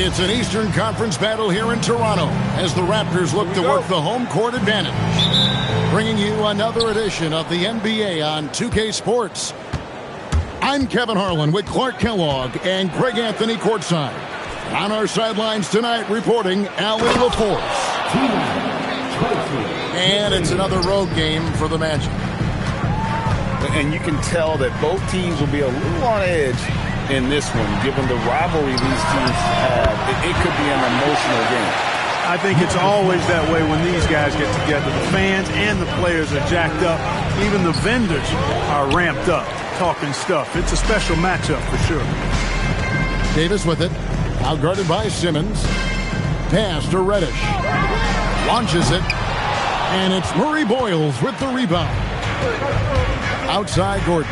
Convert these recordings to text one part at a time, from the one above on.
It's an Eastern Conference battle here in Toronto as the Raptors look to work the home court advantage. Bringing you another edition of the NBA on 2K Sports. I'm Kevin Harlan with Clark Kellogg and Greg Anthony courtside. On our sidelines tonight reporting Allie LaForce. And it's another road game for the Magic. And you can tell that both teams will be a little on edge in this one, given the rivalry these teams have. It could be an emotional game. I think it's always that way when these guys get together. The fans and the players are jacked up. Even the vendors are ramped up, talking stuff. It's a special matchup for sure. Davis with it. Outguarded by Simmons. Pass to Reddish. Launches it. And it's Murray Boyles with the rebound. Outside Gordon.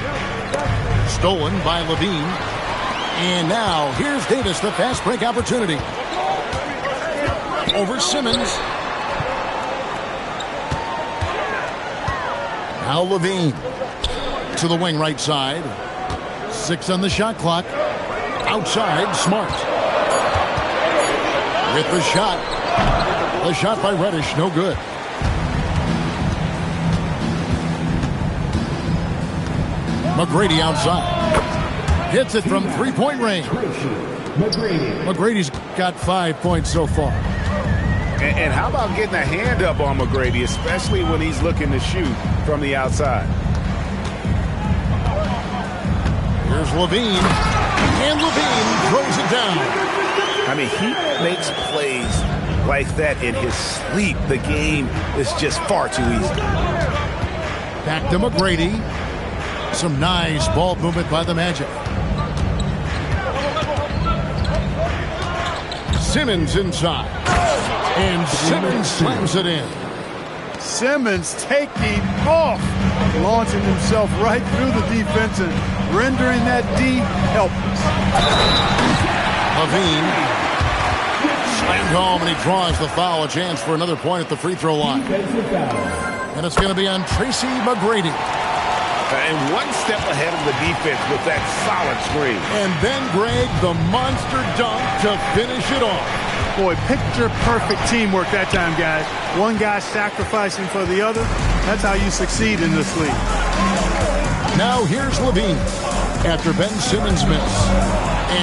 Stolen by Levine. And now here's Davis, the fast break opportunity. Over Simmons. Now Levine. To the wing right side. 6 on the shot clock. Outside, Smart. With the shot. The shot by Reddish, no good. McGrady outside. Hits it from three-point range. McGrady's got 5 points so far. And how about getting a hand up on McGrady, especially when he's looking to shoot from the outside? Here's Levine. And Levine throws it down. I mean, he makes plays like that in his sleep. The game is just far too easy. Back to McGrady. Some nice ball movement by the Magic. Simmons inside. And Simmons slams it in. Simmons taking off, launching himself right through the defense and rendering that D helpless. Levine slammed home, and he draws the foul. A chance for another point at the free throw line. And it's going to be on Tracy McGrady. And one step ahead of the defense with that solid screen. And then, Greg, the monster dunk to finish it off. Boy, picture-perfect teamwork that time, guys. One guy sacrificing for the other. That's how you succeed in this league. Now here's Levine after Ben Simmons' miss.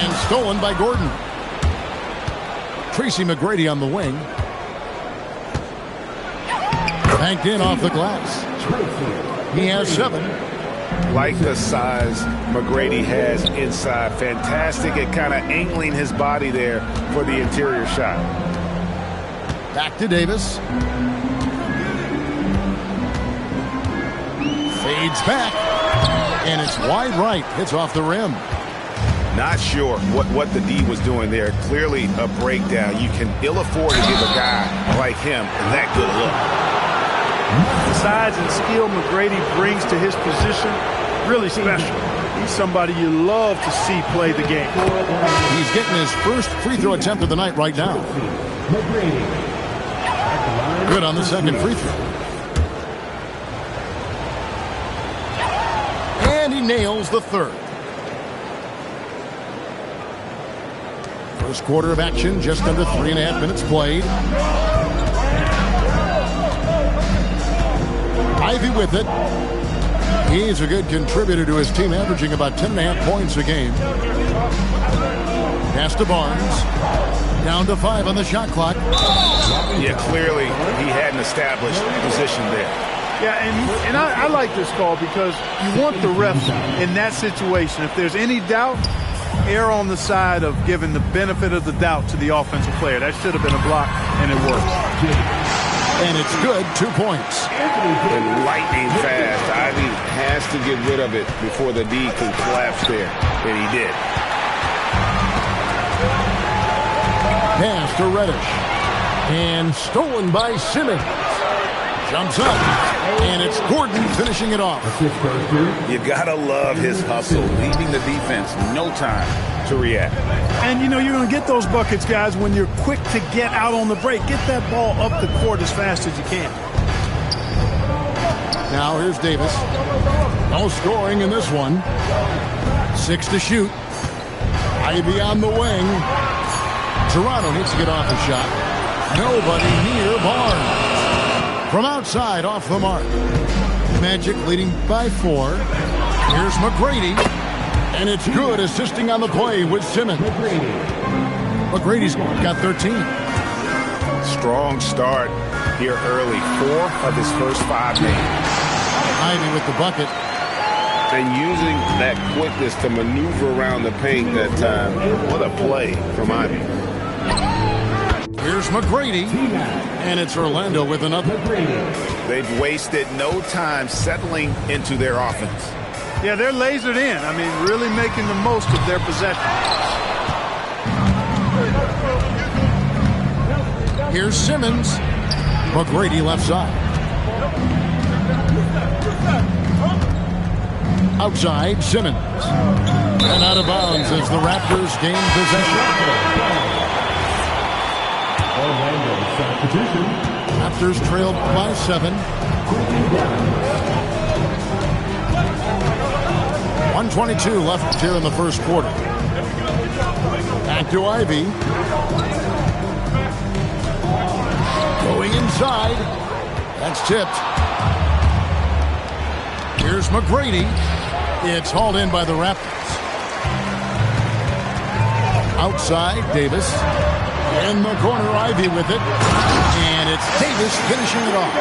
And stolen by Gordon. Tracy McGrady on the wing. Banked in off the glass. He has 7. Like the size McGrady has inside. Fantastic at kind of angling his body there for the interior shot. Back to Davis. Fades back. And it's wide right. Hits off the rim. Not sure what the D was doing there. Clearly a breakdown. You can ill afford to give a guy like him that good look. The size and skill McGrady brings to his position, really special. He's somebody you love to see play the game. He's getting his first free throw attempt of the night right now. Good on the second free throw. And he nails the third. First quarter of action, just under 3.5 minutes played. Ivy with it. He's a good contributor to his team, averaging about 10.5 points a game. Pass to Barnes. Down to 5 on the shot clock. Yeah, clearly he had an established position there. Yeah, and I like this call because you want the ref in that situation. If there's any doubt, err on the side of giving the benefit of the doubt to the offensive player. That should have been a block, and it worked. And it's good, 2 points. And lightning fast. Ivy has to get rid of it before the D can collapse there. And he did. Pass to Reddish. And stolen by Simmons. Jumps up. And it's Gordon finishing it off. You gotta love his hustle. Leaving the defense no time to react. And, you know, you're going to get those buckets, guys, when you're quick to get out on the break. Get that ball up the court as fast as you can. Now here's Davis. No scoring in this one. 6 to shoot. Ivy on the wing. Toronto needs to get off a shot. Nobody near Barnes. From outside, off the mark. Magic leading by 4. Here's McGrady. And it's good, assisting on the play with Simmons. McGrady's got 13. Strong start here early. 4 of his first 5 games. Ivy with the bucket. And using that quickness to maneuver around the paint that time. What a play from Ivy. Here's McGrady. And it's Orlando with another. They've wasted no time settling into their offense. Yeah, they're lasered in. I mean, really making the most of their possession. Here's Simmons. McGrady left side. Outside, Simmons. And out of bounds as the Raptors gain possession. Raptors trailed by 7. 1:22 left here in the first quarter. Back to Ivy. Going inside. That's tipped. Here's McGrady. It's hauled in by the Raptors. Outside, Davis. In the corner, Ivy with it. And it's Davis finishing it off.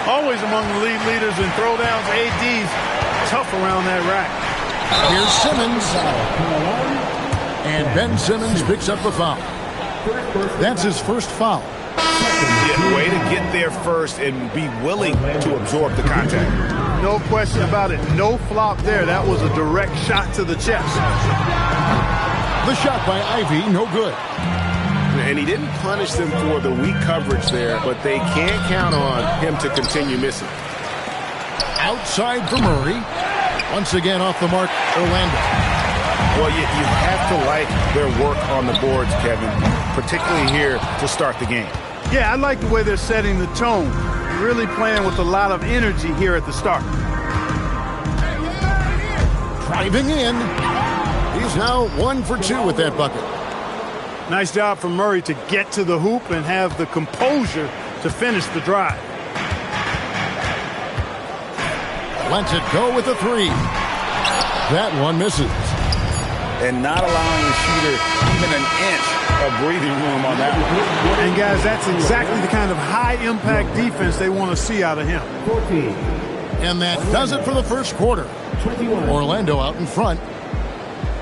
Always among the league leaders in throwdowns. AD's tough around that rack. Here's Simmons. And Ben Simmons picks up the foul. That's his first foul. Yeah, way to get there first and be willing to absorb the contact. No question about it. No flop there. That was a direct shot to the chest. The shot by Ivy, no good. And he didn't punish them for the weak coverage there, but they can't count on him to continue missing. Outside for Murray. Once again off the mark, Orlando. Well, you have to like their work on the boards, Kevin, particularly here to start the game. Yeah, I like the way they're setting the tone. Really playing with a lot of energy here at the start. Driving in. He's now 1 for 2 with that bucket. Nice job from Murray to get to the hoop and have the composure to finish the drive. Lets it go with a 3. That one misses. And not allowing the shooter even an inch of breathing room on that one. And guys, that's exactly the kind of high-impact defense they want to see out of him. And that does it for the first quarter. Orlando out in front,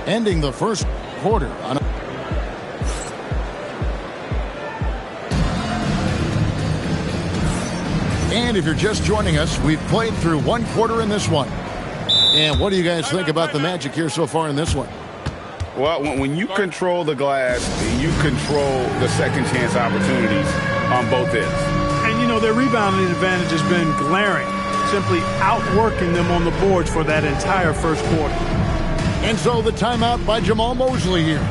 ending the first quarter on a And if you're just joining us, we've played through 1 quarter in this one. And what do you guys think about the Magic here so far in this one? Well, when you control the glass, you control the second chance opportunities on both ends. And, you know, their rebounding advantage has been glaring, simply outworking them on the boards for that entire first quarter. And so the timeout by Jamal Mosley here.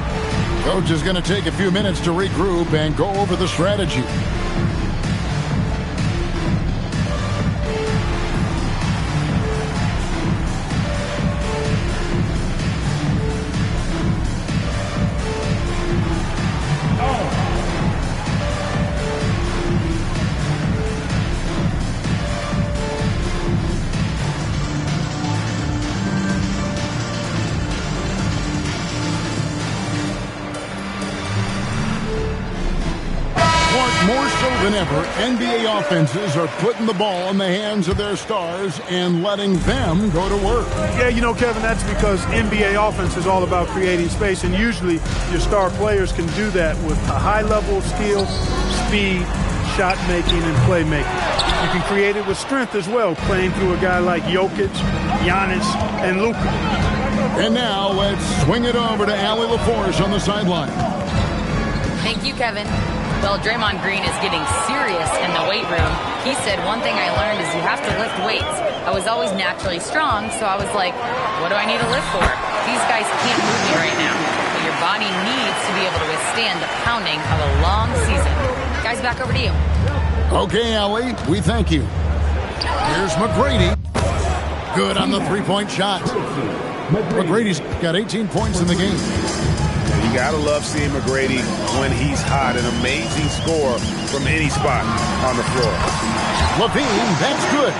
Coach is going to take a few minutes to regroup and go over the strategy. More so than ever, NBA offenses are putting the ball in the hands of their stars and letting them go to work. Yeah, you know, Kevin, that's because NBA offense is all about creating space, and usually your star players can do that with a high level of skill, speed, shot making, and playmaking. You can create it with strength as well, playing through a guy like Jokic, Giannis, and Luka. And now let's swing it over to Allie LaForce on the sideline. Thank you, Kevin. Well, Draymond Green is getting serious in the weight room. He said, one thing I learned is you have to lift weights. I was always naturally strong, so I was like, what do I need to lift for? These guys can't move me right now. But your body needs to be able to withstand the pounding of a long season. Guys, back over to you. Okay, Allie, we thank you. Here's McGrady. Good on the three-point shot. McGrady's got 18 points in the game. You got to love seeing McGrady when he's hot. An amazing score from any spot on the floor. LaVine, that's good.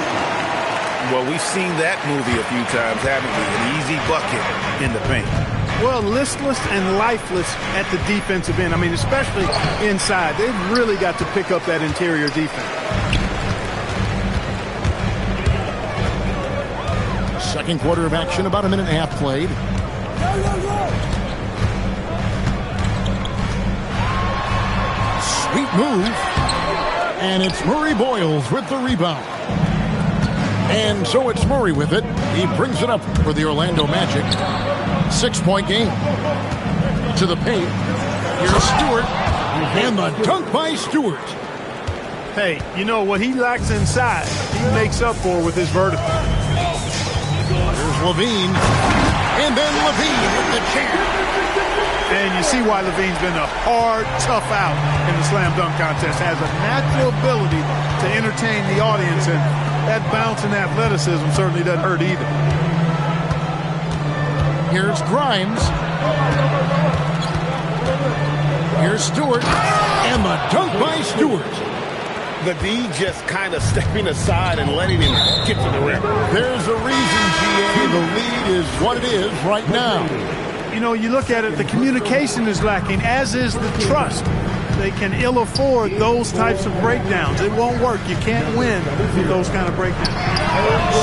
Well, we've seen that movie a few times, haven't we? An easy bucket in the paint. Well, listless and lifeless at the defensive end. I mean, especially inside. They've really got to pick up that interior defense. Second quarter of action, about a minute and a half played. Sweet move. And it's Murray Boyles with the rebound. And so it's Murray with it. He brings it up for the Orlando Magic. 6-point game. To the paint. Here's Stewart. And the dunk by Stewart. Hey, you know what he lacks inside, he makes up for with his vertical. Here's LaVine. And then LaVine with the chair. And you see why LaVine's been a hard, tough out in the slam dunk contest. Has a natural ability to entertain the audience, and that bounce and athleticism certainly doesn't hurt either. Here's Grimes. Here's Stewart. And the dunk by Stewart. The D just kind of stepping aside and letting him get to the rim. There's a reason, GA. The lead is what it is right now. You know, you look at it, the communication is lacking, as is the trust. They can ill afford those types of breakdowns. It won't work. You can't win with those kind of breakdowns.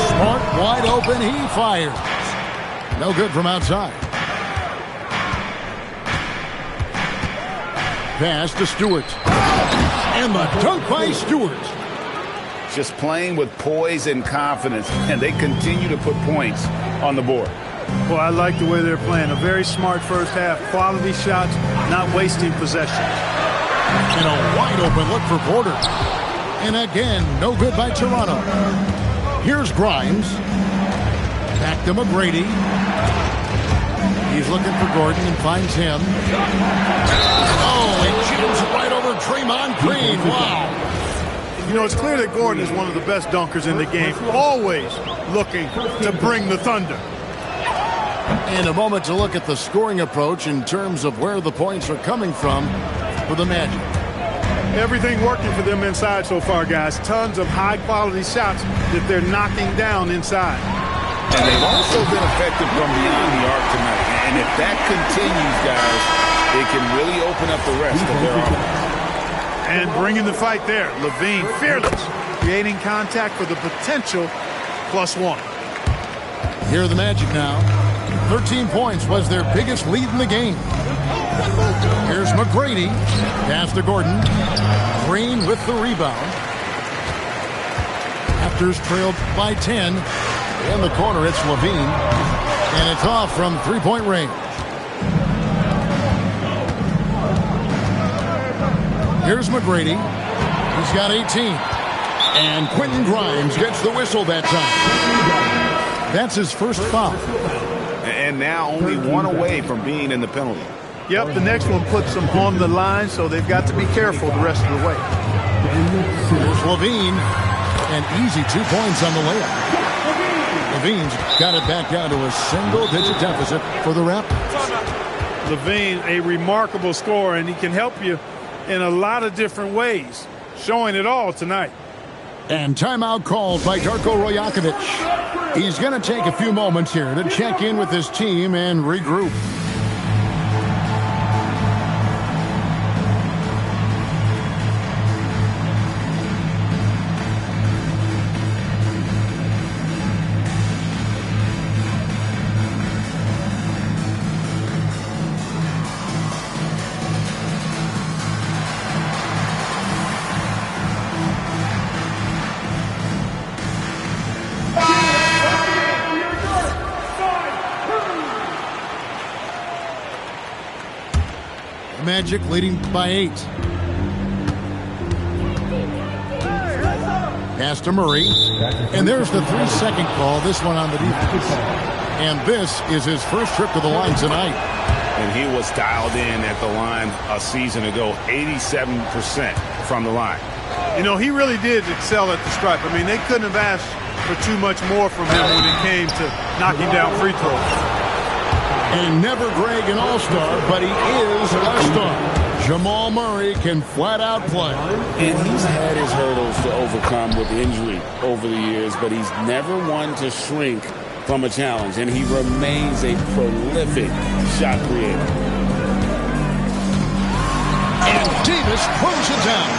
Smart, wide open, he fires. No good from outside. Pass to Stewart. And the dunk by Stewart. Just playing with poise and confidence, and they continue to put points on the board. Well, I like the way they're playing. A very smart first half. Quality shots, not wasting possessions. And a wide open look for Porter. And again, no good by Toronto. Here's Grimes. Back to McGrady. He's looking for Gordon and finds him. Oh, and shoots right over Draymond Green. Wow. You know, it's clear that Gordon is one of the best dunkers in the game. Always looking to bring the thunder. And a moment to look at the scoring approach in terms of where the points are coming from for the Magic. Everything working for them inside so far, guys. Tons of high-quality shots that they're knocking down inside. And they've also been effective from beyond the arc tonight. And if that continues, guys, it can really open up the rest of their offense. And bringing the fight there. LaVine, fearless, creating contact for the potential +1. Here are the Magic now. 13 points was their biggest lead in the game. Here's McGrady. Pass to Gordon. Green with the rebound. Raptors trailed by 10. In the corner, it's LaVine. And it's off from three-point range. Here's McGrady. He's got 18. And Quentin Grimes gets the whistle that time. That's his first foul. And now only one away from being in the penalty. Yep, the next one puts them on the line, so they've got to be careful the rest of the way. Here's LaVine. And easy 2 points on the layup. LaVine's got it back down to a single-digit deficit for the Raptors. LaVine, a remarkable scorer, and he can help you in a lot of different ways, showing it all tonight. And timeout called by Darko Rajakovic. He's going to take a few moments here to check in with his team and regroup. Magic leading by 8. Pass to Murray. And there's the 3-second call. This one on the defense. And this is his first trip to the line tonight. And he was dialed in at the line a season ago. 87% from the line. You know, he really did excel at the stripe. I mean, they couldn't have asked for too much more from him when it came to knocking down free throws. And never Greg an all-star, but he is a star. Jamal Murray can flat out play. And he's had his hurdles to overcome with injury over the years, but he's never one to shrink from a challenge, and he remains a prolific shot creator. And Davis throws it down.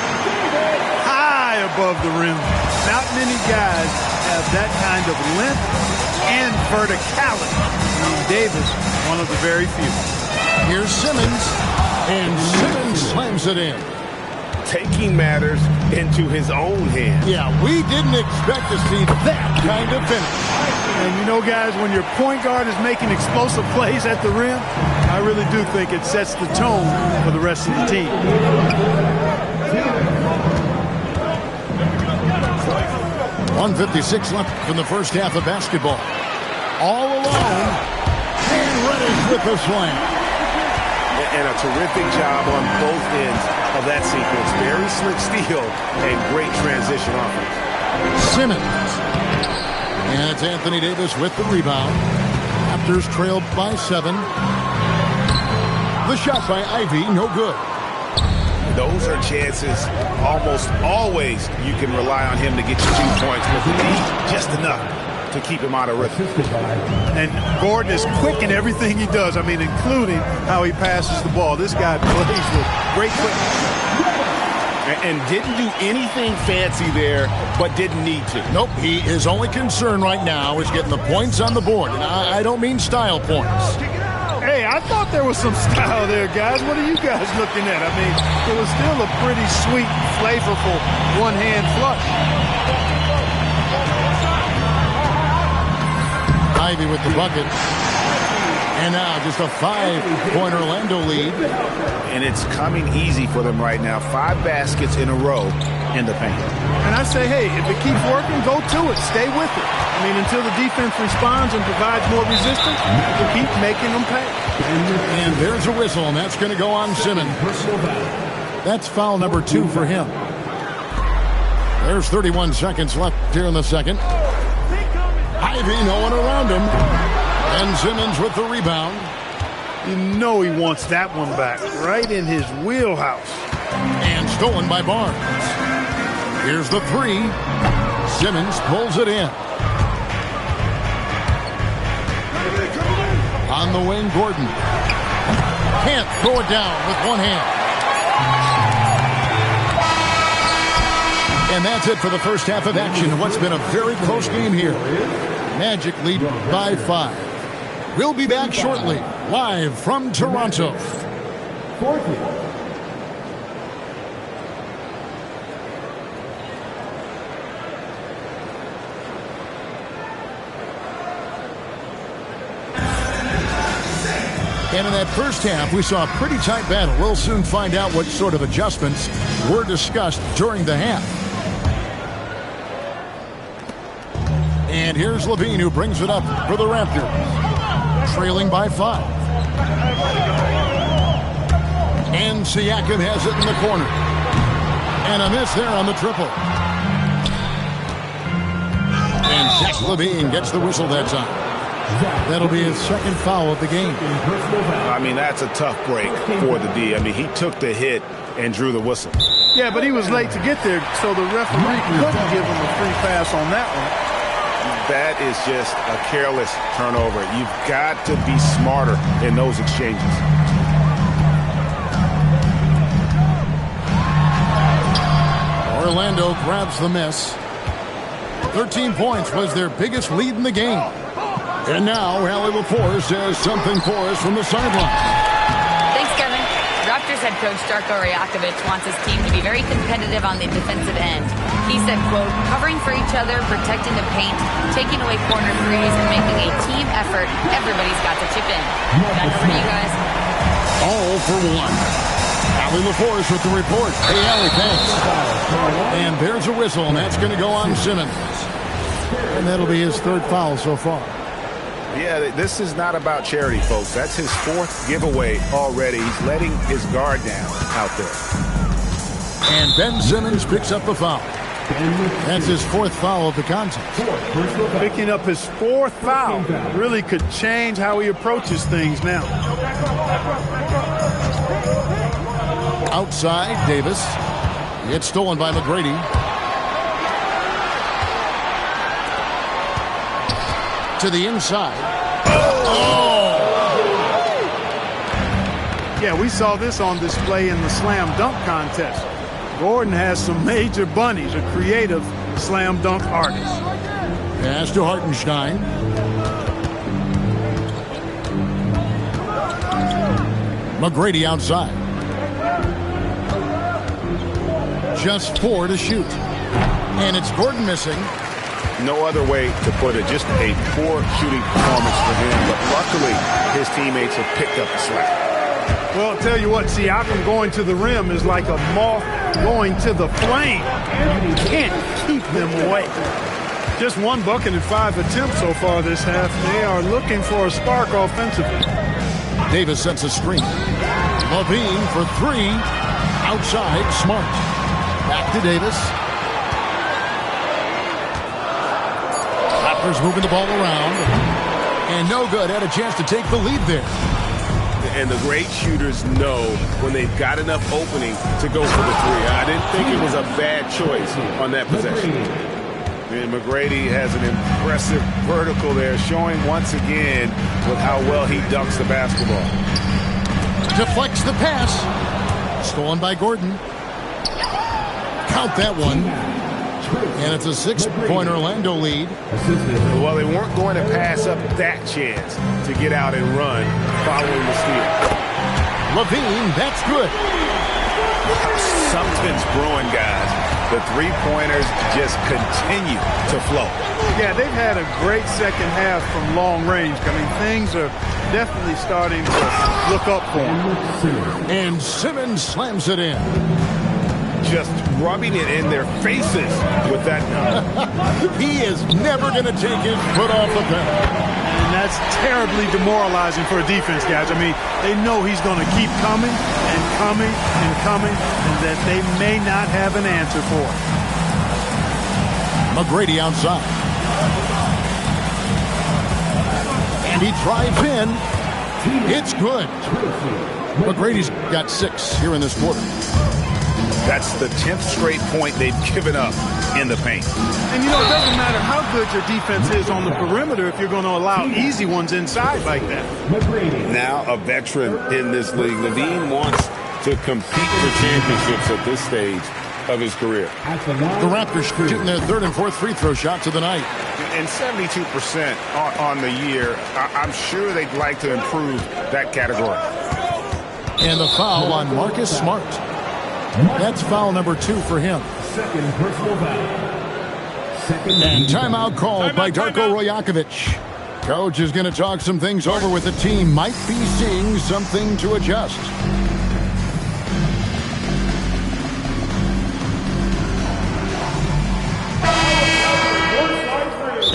High above the rim. Not many guys have that kind of length and verticality. Davis, one of the very few. Here's Simmons, and Simmons slams it in. Taking matters into his own hands. Yeah, we didn't expect to see that kind of finish. And you know, guys, when your point guard is making explosive plays at the rim, I really do think it sets the tone for the rest of the team. 1:56 left in the first half of basketball. All alone, and Reddish with the slam. And a terrific job on both ends of that sequence. Very slick steal and great transition offense. Simmons. And it's Anthony Davis with the rebound. Raptors trailed by 7. The shot by Ivy, no good. Those are chances almost always you can rely on him to get you 2 points, but the D just enough to keep him out of rhythm. And Gordon is quick in everything he does. I mean, including how he passes the ball. This guy plays with great quickness. And didn't do anything fancy there, but didn't need to. Nope, his only concern right now is getting the points on the board. And I don't mean style points. Hey, I thought there was some style there, guys. What are you guys looking at? I mean, it was still a pretty sweet, flavorful one-hand flush. Ivy with the bucket. And now just a 5-point Orlando lead. And it's coming easy for them right now. 5 baskets in a row in the paint. And I say, hey, if it keeps working, go to it. Stay with it. I mean, until the defense responds and provides more resistance, we'll keep making them pay. And there's a whistle, and that's going to go on Simmons. That's foul number 2 for him. There's 31 seconds left here in the second. Ivy, no one around him. And Simmons with the rebound. You know he wants that one back. Right in his wheelhouse. And stolen by Barnes. Here's the 3. Simmons pulls it in. On the wing, Gordon. Can't throw it down with one hand. And that's it for the first half of action in what's been a very close game here. Magic lead by 5. We'll be back shortly, live from Toronto. And in that first half, we saw a pretty tight battle. We'll soon find out what sort of adjustments were discussed during the half. And here's Levine, who brings it up for the Raptors. Trailing by 5. And Siakam has it in the corner. And a miss there on the triple. And Zach Levine gets the whistle that time. That'll be his second foul of the game. I mean, that's a tough break for the D. I mean, he took the hit and drew the whistle. Yeah, but he was late to get there, so the referee couldn't give him a free pass on that one. That is just a careless turnover. You've got to be smarter in those exchanges. Orlando grabs the miss. 13 points was their biggest lead in the game. And now, Allie LaForce says something for us from the sideline. Thanks, Kevin. Raptors head coach Darko Rajakovic wants his team to be very competitive on the defensive end. He said, quote, covering for each other, protecting the paint, taking away corner threes, and making a team effort. Everybody's got to chip in. Back over to you guys. All for 1. Allie LaForce with the report. Hey, Allie, thanks. And there's a whistle, and that's going to go on Simmons. And that'll be his 3rd foul so far. Yeah, this is not about charity, folks. That's his 4th giveaway already. He's letting his guard down out there. And Ben Simmons picks up the foul. That's his 4th foul of the contest. Picking up his 4th foul really could change how he approaches things now. Outside, Davis. It's stolen by McGrady. To the inside. Oh! Yeah, we saw this on display in the slam dunk contest. Gordon has some major bunnies, a creative slam dunk artist. Pass to Hartenstein. McGrady outside. Just 4 to shoot. And it's Gordon missing. No other way to put it. Just a poor shooting performance for him. But luckily, his teammates have picked up the slack. Well, I'll tell you what, Siakam going to the rim is like a moth going to the flame. You can't keep them away. Just 1 bucket and 5 attempts so far this half. They are looking for a spark offensively. Davis sets a screen. Levine for 3. Outside, Smart. Back to Davis. Raptors moving the ball around. And no good. Had a chance to take the lead there. And the great shooters know when they've got enough opening to go for the 3. I didn't think it was a bad choice on that possession. And McGrady has an impressive vertical there, showing once again with how well he dunks the basketball. Deflects the pass. Stolen by Gordon. Count that one. And it's a 6-point Orlando lead. Well, they weren't going to pass up that chance to get out and run following the steal. Levine, that's good. Something's brewing, guys. The 3-pointers just continue to flow. Yeah, they've had a great second half from long range. I mean, things are definitely starting to look up for them. And Simmons slams it in. Just rubbing it in their faces with that. He is never going to take his foot off the pedal. And that's terribly demoralizing for a defense, guys. I mean, they know he's going to keep coming and coming and coming, and that they may not have an answer for it. McGrady outside. And he drives in. It's good. McGrady's got 6 here in this quarter. That's the 10th straight point they've given up in the paint. And, you know, it doesn't matter how good your defense is on the perimeter if you're going to allow easy ones inside like that. Now a veteran in this league. Levine wants to compete for championships at this stage of his career. The Raptors shooting their 3rd and 4th free throw shots of the night. And 72% on the year. I'm sure they'd like to improve that category. And the foul on Marcus Smart. That's foul number 2 for him. Second personal foul. And timeout called by Darko Rajakovic. Coach is going to talk some things over with the team. Might be seeing something to adjust.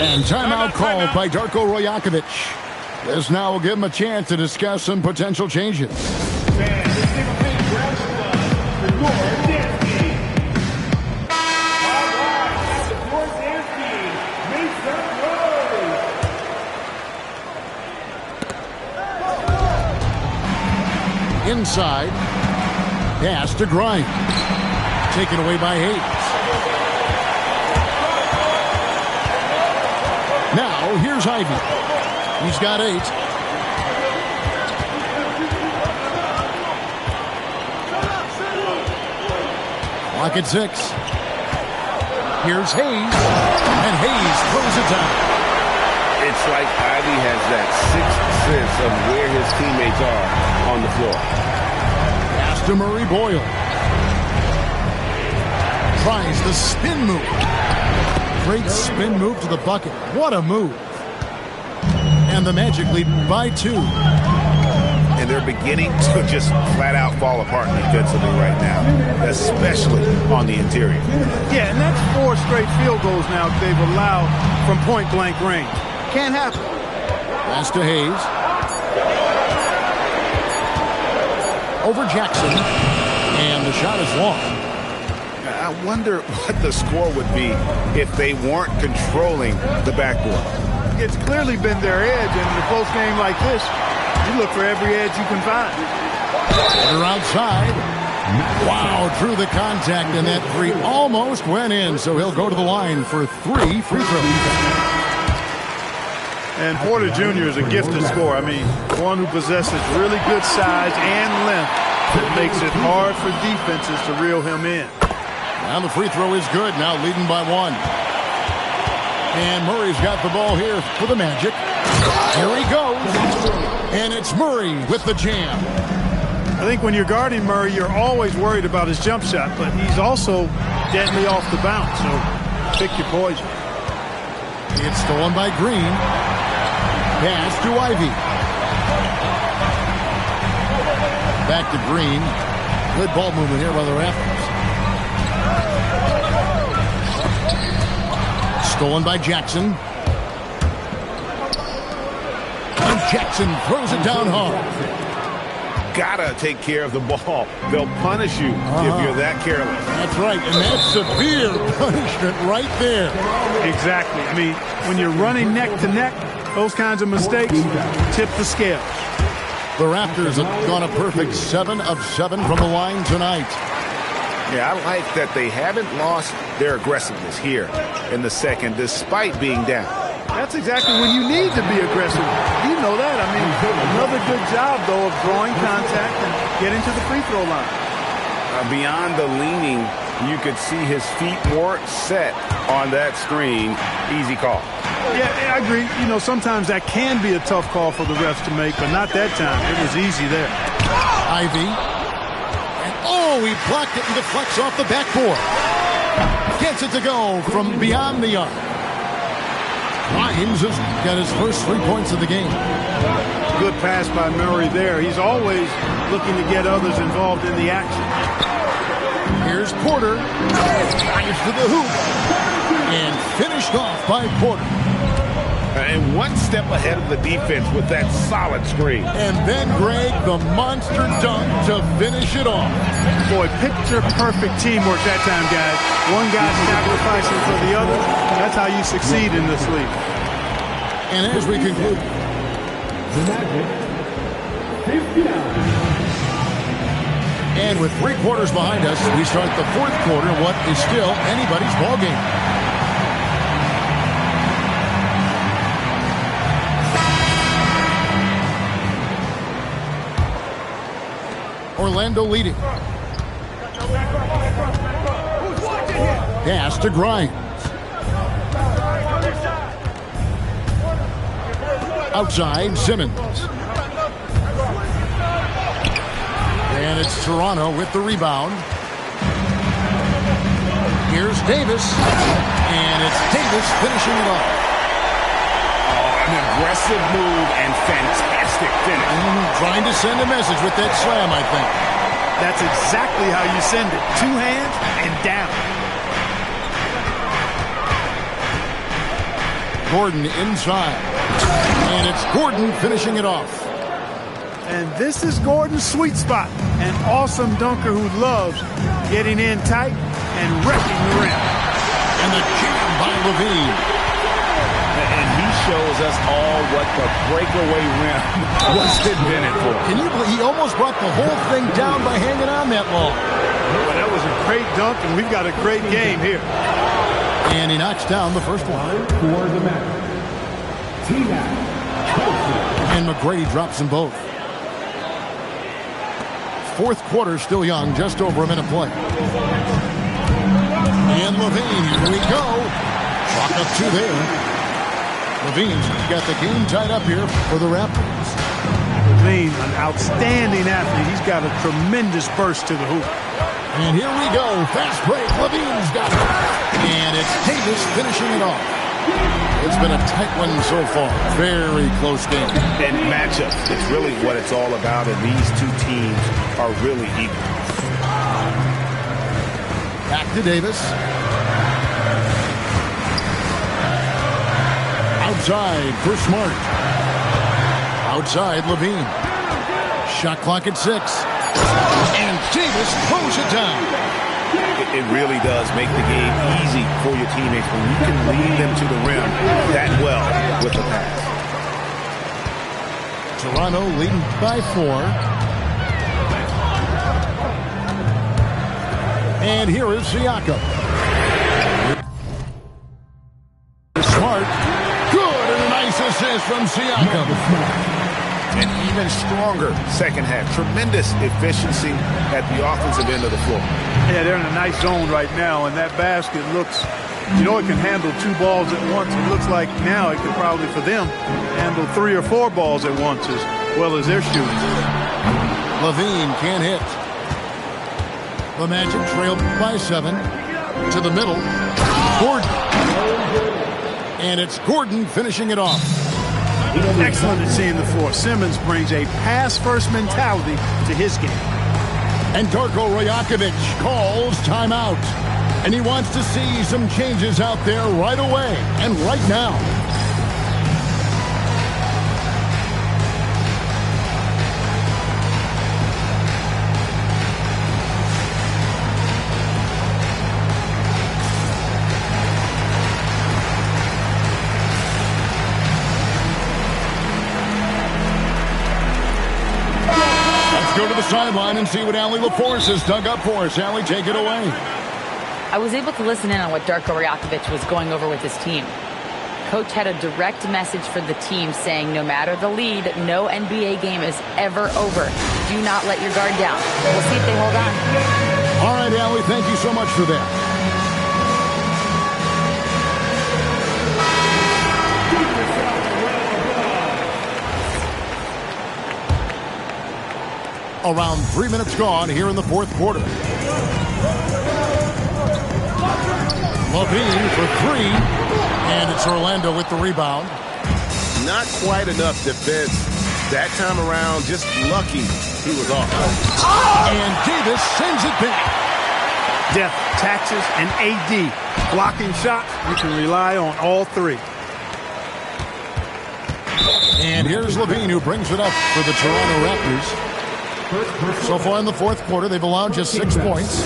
And timeout called by Darko Rajakovic. This now will give him a chance to discuss some potential changes. Inside, pass to Grimes. Taken away by Hayes. Now, here's Ivy. He's got 8. Clock at 6. Here's Hayes. And Hayes throws it down. It's like Ivy has that 6th sense of where his teammates are on the floor. Pass to Murray Boyle. Tries the spin move. Great spin move to the bucket. What a move. And the Magic lead by 2. And they're beginning to just flat out fall apart defensively right now, especially on the interior. Yeah, and that's 4 straight field goals now they've allowed from point-blank range. Can't happen. Pass to Hayes. Over Jackson. And the shot is long. I wonder what the score would be if they weren't controlling the backboard. It's clearly been their edge, and in a close game like this, you look for every edge you can find. They're outside. Wow, through the contact, and that three almost went in, so he'll go to the line for 3 free throws. And Porter Jr. is a gifted scorer. I mean, one who possesses really good size and length that makes it hard for defenses to reel him in. Now the free throw is good, now leading by 1. And Murray's got the ball here for the Magic. Here he goes. And it's Murray with the jam. I think when you're guarding Murray, you're always worried about his jump shot, but he's also deadly off the bounce, so pick your poison. It's stolen by Green. Pass to Ivy. Back to Green. Good ball movement here by the Raptors. Stolen by Jackson. And Jackson throws it down hard. Gotta take care of the ball. They'll punish you if you're that careless. That's right, and that's severe punishment right there. Exactly. I mean, when you're running neck to neck, those kinds of mistakes tip the scale. The Raptors have gone a perfect 7 of 7 from the line tonight. Yeah, I like that they haven't lost their aggressiveness here in the second, despite being down. That's exactly when you need to be aggressive. You know that. I mean, another good job, though, of drawing contact and getting to the free throw line. Beyond the leaning, you could see his feet more set on that screen. Easy call. Yeah, I agree. You know, sometimes that can be a tough call for the refs to make, but not that time. It was easy there. Ivy. And he blocked it and deflects off the backboard. Gets it to go from beyond the arc. Grimes has got his first 3 points of the game. Good pass by Murray there. He's always looking to get others involved in the action. Here's Porter. Drives to the hoop. And finished off by Porter. And one step ahead of the defense with that solid screen. And then, Greg, the monster dunk to finish it off. Boy, picture-perfect teamwork that time, guys. One guy sacrificing for the other. That's how you succeed in this league. And as we conclude, The Magic, 59. And with 3 quarters behind us, we start the 4th quarter, what is still anybody's ball game. Orlando leading. Pass to Grimes. Outside, Simmons. And it's Toronto with the rebound. Here's Davis. And it's Davis finishing it off. An aggressive move and fantastic finish. Trying to send a message with that slam, I think. That's exactly how you send it. 2 hands and down. Gordon inside. And it's Gordon finishing it off. And this is Gordon's sweet spot. An awesome dunker who loves getting in tight and wrecking the rim. And the jam by Levine. And he shows us all what the breakaway rim was invented for. Can you believe he almost brought the whole thing down by hanging on that long? Well, that was a great dunk, and we've got a great game here. And he knocks down the first one. For the Magic, T-Mac. And McGrady drops them both. 4th quarter still young, just over a minute play. And Levine, here we go. Clock up 2 there. Levine's got the game tied up here for the Raptors. Levine, an outstanding athlete. He's got a tremendous burst to the hoop. And here we go. Fast break. Levine's got it. And it's Davis finishing it off. It's been a tight one so far. Very close game. And matchups, it's really what it's all about, and these 2 teams are really equal. Back to Davis. Outside for Smart. Outside Levine. Shot clock at 6. And Davis throws it down. It really does make the game easy for your teammates when you can lead them to the rim that well with the pass. Toronto leading by 4. And here is Siakam. Smart. Good, and a nice assist from Siakam. An even stronger second half. Tremendous efficiency at the offensive end of the floor. Yeah, they're in a nice zone right now, and that basket looks, you know, it can handle 2 balls at once. It looks like now it could probably, for them, handle 3 or 4 balls at once as well as they're shooting. Levine can't hit. The Magic trail by 7. To the middle. Gordon. And it's Gordon finishing it off. Excellent at seeing the floor. Simmons brings a pass-first mentality to his game. And Darko Rajakovic calls timeout. And he wants to see some changes out there right away and right now. Go to the sideline and see what Allie LaForce has dug up for us. Allie, take it away. I was able to listen in on what Darko Rajakovic was going over with his team. Coach had a direct message for the team saying no matter the lead, no NBA game is ever over. Do not let your guard down. We'll see if they hold on. All right, Allie, thank you so much for that. Around 3 minutes gone here in the fourth quarter. Levine for 3. And it's Orlando with the rebound. Not quite enough defense that time around. Just lucky he was off. And Davis sends it back. Depth, taxes, and AD. Blocking shots, you can rely on all 3. And here's Levine who brings it up for the Toronto Raptors. So far in the fourth quarter, they've allowed just 6 points.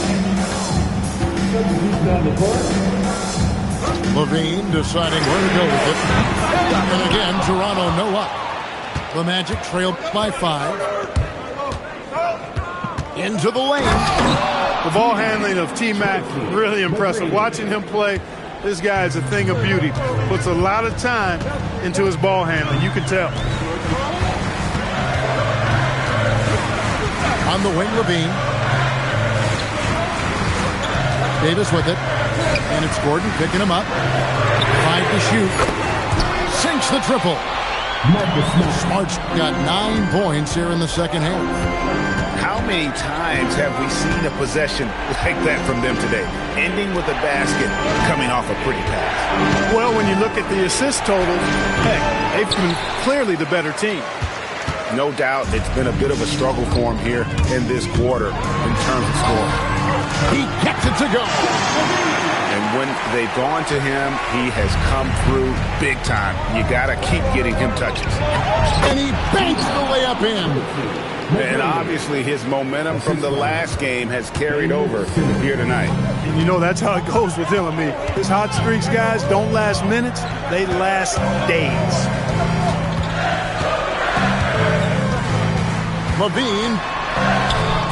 Levine deciding where to go with it. And again, Toronto no up. The Magic trailed by 5. Into the lane. The ball handling of T-Mac, really impressive. Watching him play, this guy is a thing of beauty. Puts a lot of time into his ball handling, you can tell. On the wing, Levine. Davis with it. And it's Gordon picking him up. 5 to shoot. Sinks the triple. Smart's got 9 points here in the second half. How many times have we seen a possession like that from them today? Ending with a basket, coming off a pretty pass. Well, when you look at the assist totals, heck, they've been clearly the better team. No doubt it's been a bit of a struggle for him here in this quarter in terms of scoring. He gets it to go. And when they've gone to him, he has come through big time. You got to keep getting him touches. And he banks the layup in. And obviously his momentum from the last game has carried over here tonight. And you know that's how it goes with him. I mean, his hot streaks, guys, don't last minutes. They last days. Levine.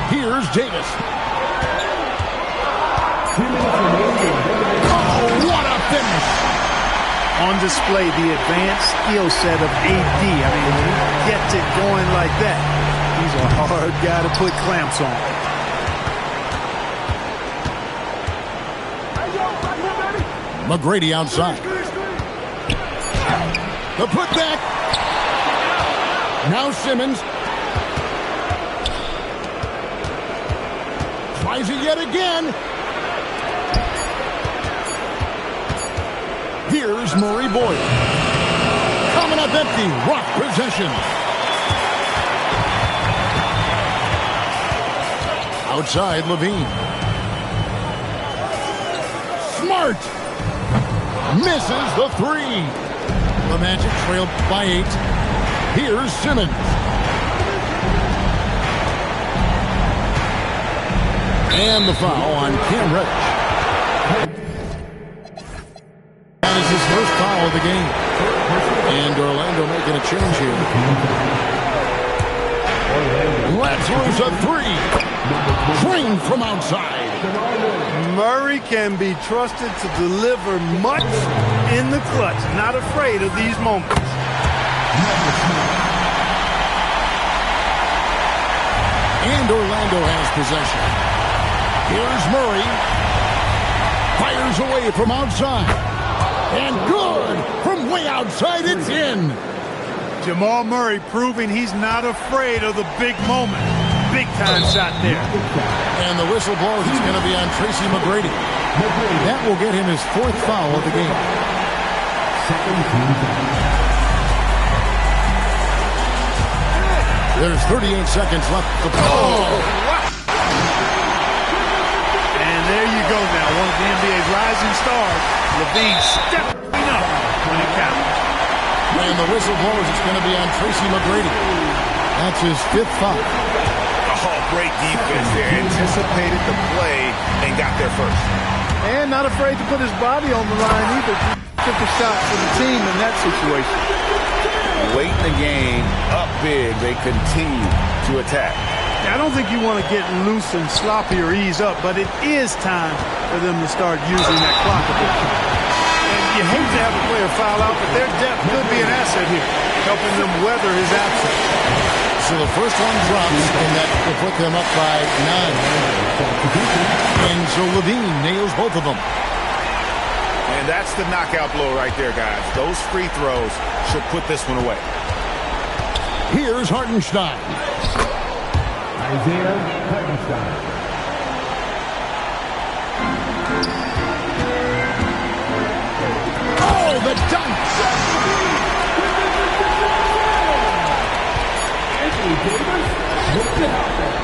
Here's Davis. Oh, what a finish. On display, the advanced skill set of AD. I mean, when he gets it going like that, he's a hard guy to put clamps on. McGrady outside. The putback. Now Simmons. Tries it yet again. Here's Murray Boyd. Coming up empty. Rock possession. Outside, Levine. Smart. Misses the 3. The Magic trailed by 8. Here's Simmons. And the foul on Cam Reddish. That is his first foul of the game. And Orlando making a change here. Let's lose a three. Drained from outside. Murray can be trusted to deliver much in the clutch. Not afraid of these moments. And Orlando has possession. Here's Murray. Fires away from outside. And good. From way outside, it's in. Jamal Murray proving he's not afraid of the big moment. Big time shot there. And the whistle blows. It's going to be on Tracy McGrady. That will get him his fourth foul of the game. There's 38 seconds left to play. And there you go now. One of the NBA's rising stars. LaVine stepping up when it counts. And the whistle blows. It's going to be on Tracy McGrady. That's his fifth foul. Oh, great defense there. Anticipated the play and got there first. And not afraid to put his body on the line either. Took a shot for the team in that situation. Late in the game, up big, they continue to attack. I don't think you want to get loose and sloppy or ease up, but it is time for them to start using that clock a bit. And you hate to have a player foul out, but their depth could be an asset here, helping them weather his absence. So the first one drops, and that will put them up by 9. And so LaVine nails both of them. And that's the knockout blow right there, guys. Those free throws should put this one away. Here's Hartenstein. Isaiah Hartenstein. Oh, the dunk! Anthony Davis with the helmet.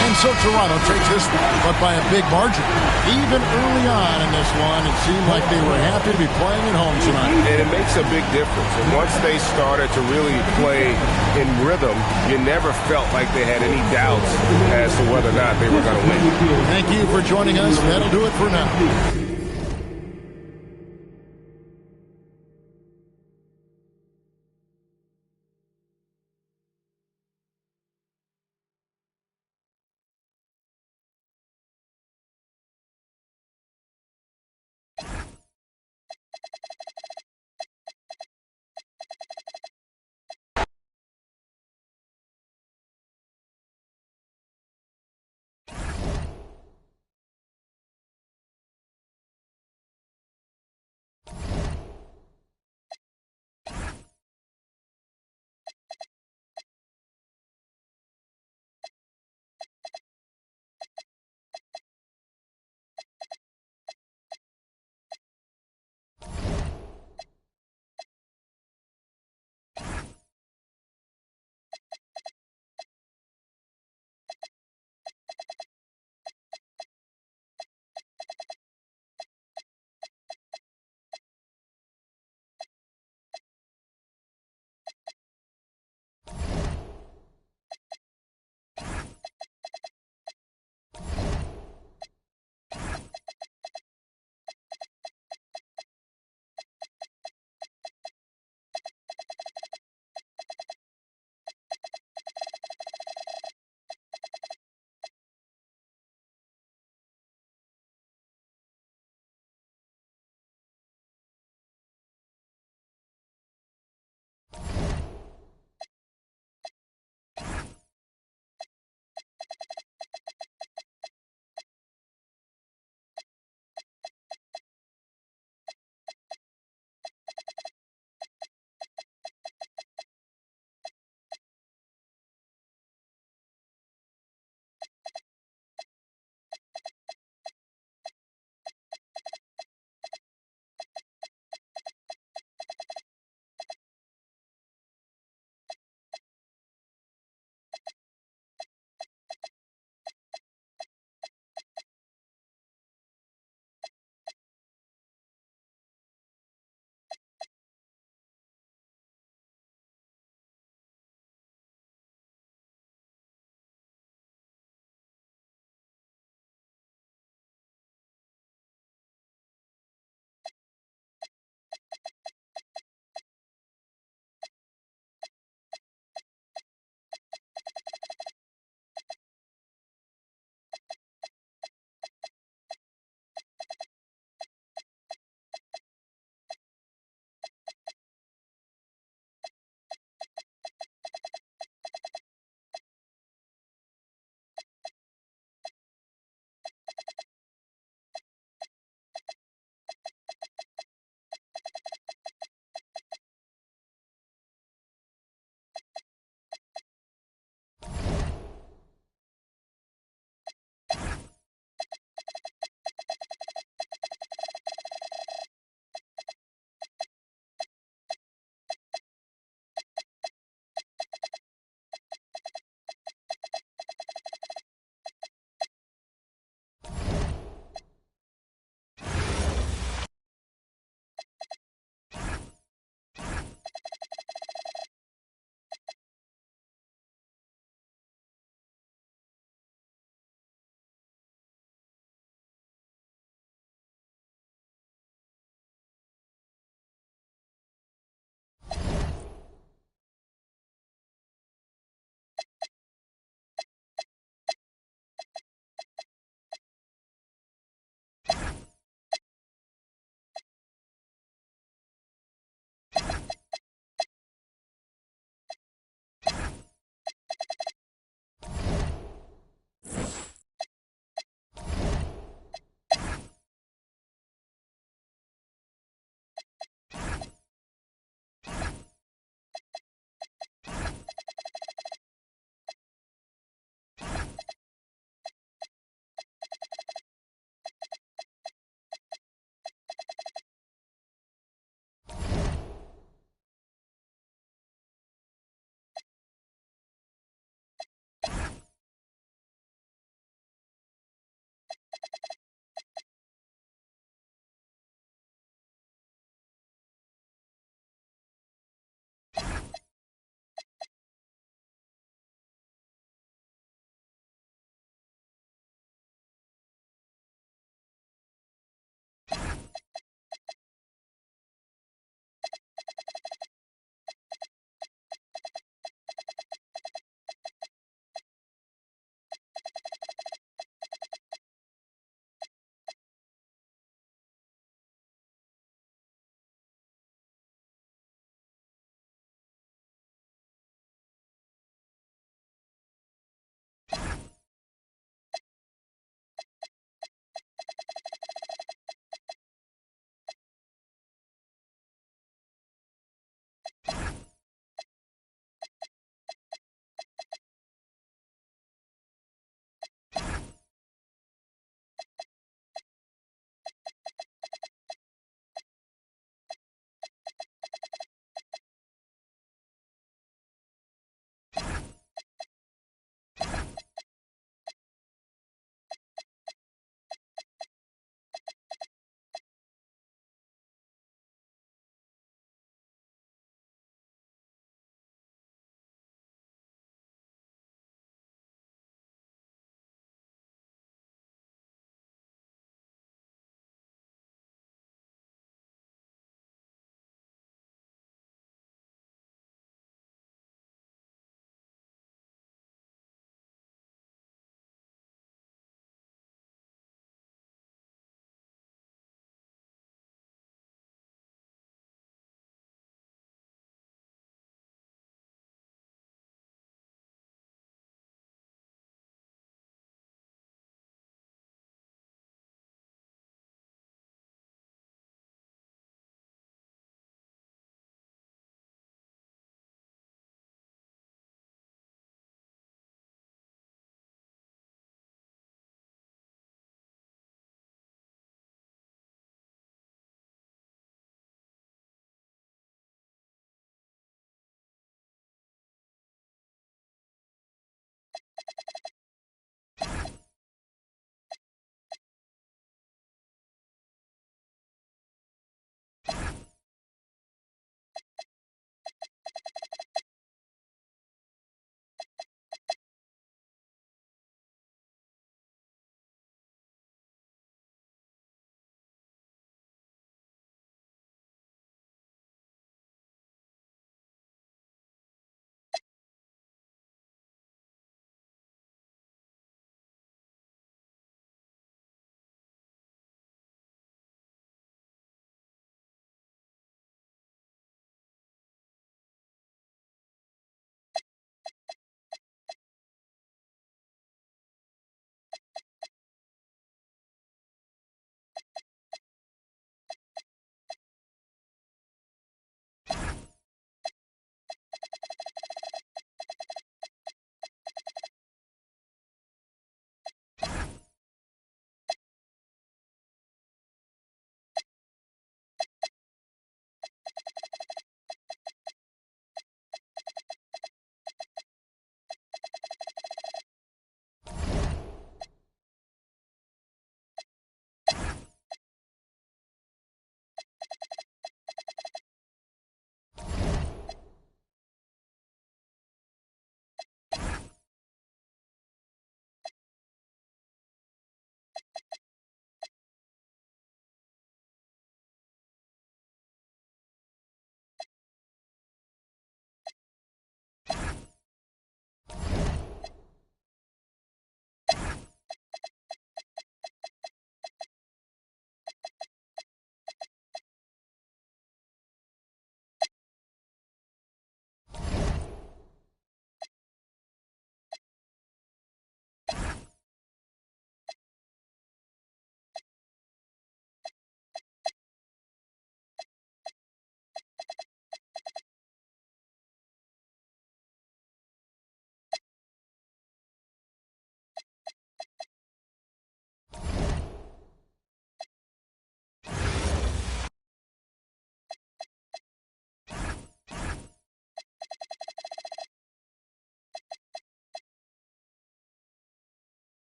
And so Toronto takes this one, but by a big margin. Even early on in this one, it seemed like they were happy to be playing at home tonight. And it makes a big difference. And once they started to really play in rhythm, you never felt like they had any doubts as to whether or not they were going to win. Thank you for joining us. That'll do it for now.